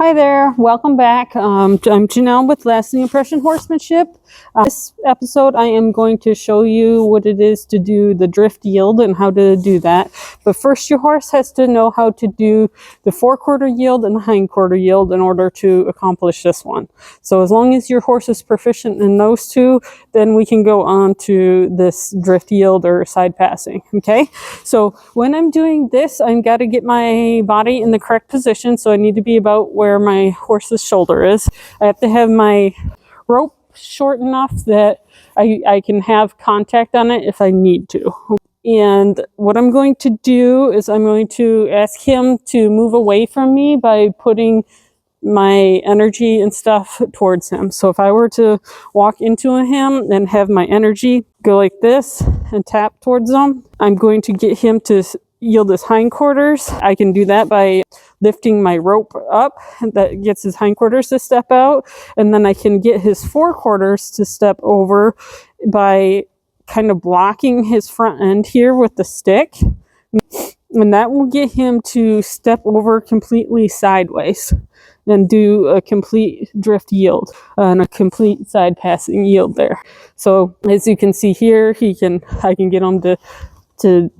Hi there, welcome back. I'm Janelle with Lasting Impression Horsemanship. This episode I am going to show you what it is to do the drift yield and how to do that. But first your horse has to know how to do the forequarter yield and the hindquarter yield in order to accomplish this one. So as long as your horse is proficient in those two, then we can go on to this drift yield or side passing, okay? So when I'm doing this, I've got to get my body in the correct position, so I need to be about where my horse's shoulder is. I have to have my rope short enough that I can have contact on it if I need to. And what I'm going to do is I'm going to ask him to move away from me by putting my energy and stuff towards him. So if I were to walk into him and have my energy go like this and tap towards him, I'm going to get him to yield his hindquarters. I can do that by lifting my rope up, that gets his hindquarters to step out, and then I can get his forequarters to step over by kind of blocking his front end here with the stick, and that will get him to step over completely sideways and do a complete drift yield and a complete side passing yield there. So as you can see here, I can get him to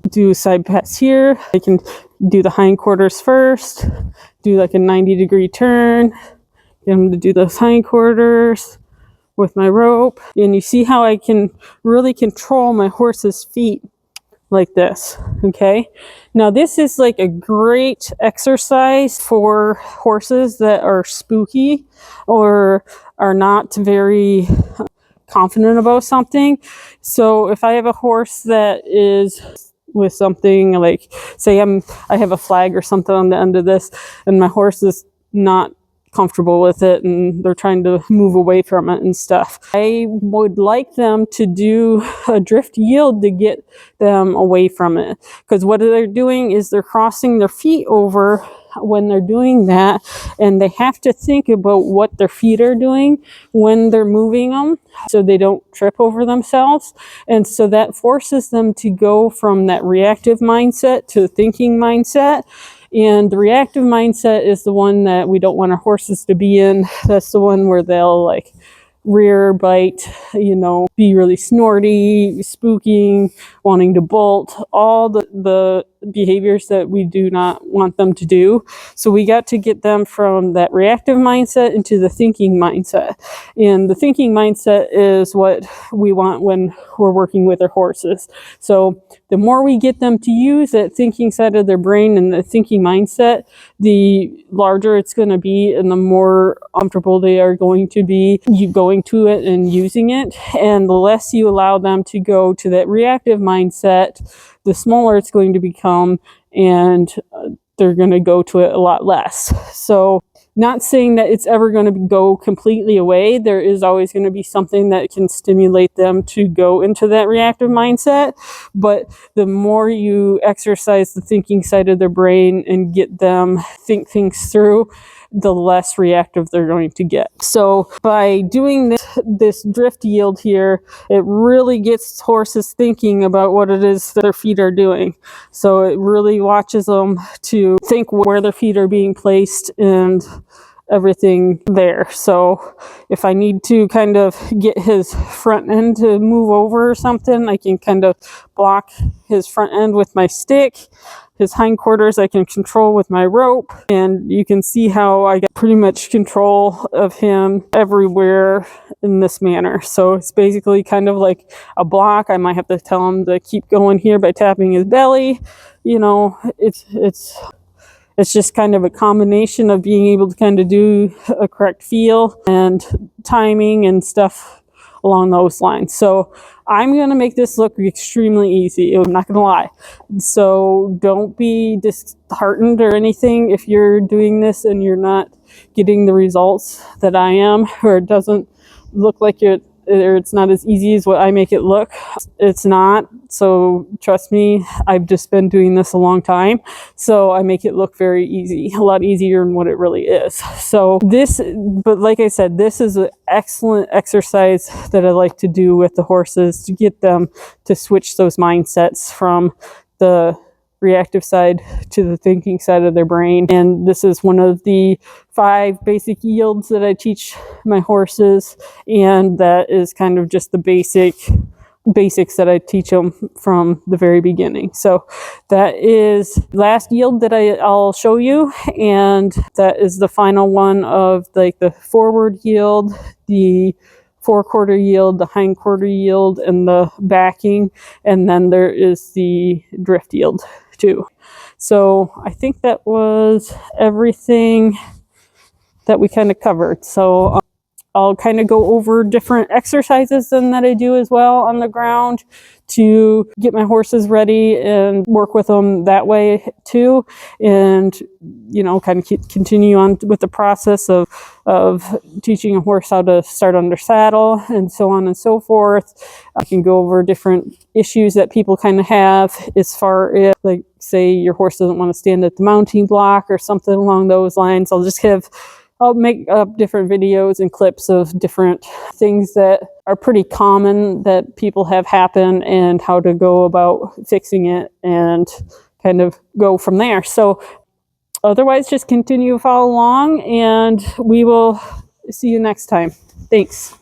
do a side pass here. I can do the hindquarters first, do like a 90-degree turn, get him to do those hindquarters with my rope. And you see how I can really control my horse's feet like this, okay? Now this is like a great exercise for horses that are spooky or are not very confident about something. So if I have a horse that is with something like, say I have a flag or something on the end of this and my horse is not comfortable with it and they're trying to move away from it and stuff, I would like them to do a drift yield to get them away from it, because what they're doing is they're crossing their feet over when they're doing that, and they have to think about what their feet are doing when they're moving them so they don't trip over themselves. And so that forces them to go from that reactive mindset to thinking mindset. And the reactive mindset is the one that we don't want our horses to be in. That's the one where they'll like rear, bite, be really snorty, spooking, wanting to bolt, all the behaviors that we do not want them to do. So we got to get them from that reactive mindset into the thinking mindset. And the thinking mindset is what we want when we're working with our horses. So the more we get them to use that thinking side of their brain and the thinking mindset, the larger it's going to be and the more comfortable they are going to be going to it and using it. And the less you allow them to go to that reactive mindset, the smaller it's going to become, and they're going to go to it a lot less. So not saying that it's ever going to go completely away. There is always going to be something that can stimulate them to go into that reactive mindset. But the more you exercise the thinking side of their brain and get them think things through, the less reactive they're going to get. So by doing this drift yield here, it really gets horses thinking about what it is their feet are doing. So it really watches them to think where their feet are being placed and everything there. So if I need to kind of get his front end to move over or something, I can kind of block his front end with my stick. His hindquarters I can control with my rope, and you can see how I get pretty much control of him everywhere in this manner. So it's basically kind of like a block. I might have to tell him to keep going here by tapping his belly. It's just kind of a combination of being able to kind of do a correct feel and timing and stuff along those lines. So I'm going to make this look extremely easy. I'm not going to lie. So don't be disheartened or anything if you're doing this and you're not getting the results that I am, or it doesn't look like it's not as easy as what I make it look. It's not. So trust me, I've just been doing this a long time. So I make it look very easy, a lot easier than what it really is. But like I said, this is an excellent exercise that I like to do with the horses to get them to switch those mindsets from the reactive side to the thinking side of their brain. And this is one of the 5 basic yields that I teach my horses, and that is kind of just the basics that I teach them from the very beginning. So that is last yield that I'll show you, and that is the final one of like the forward yield, the forequarter yield, the hindquarter yield, and the backing, and then there is the drift yield too. So I think that was everything that we kind of covered. So I'll kind of go over different exercises then that I do as well on the ground to get my horses ready and work with them that way too. And, you know, kind of continue on with the process of teaching a horse how to start under saddle and so on and so forth. I can go over different issues that people kind of have as far as, like, say your horse doesn't want to stand at the mounting block or something along those lines. I'll make up different videos and clips of different things that are pretty common that people have happen and how to go about fixing it and kind of go from there. So otherwise, just continue to follow along and we will see you next time. Thanks.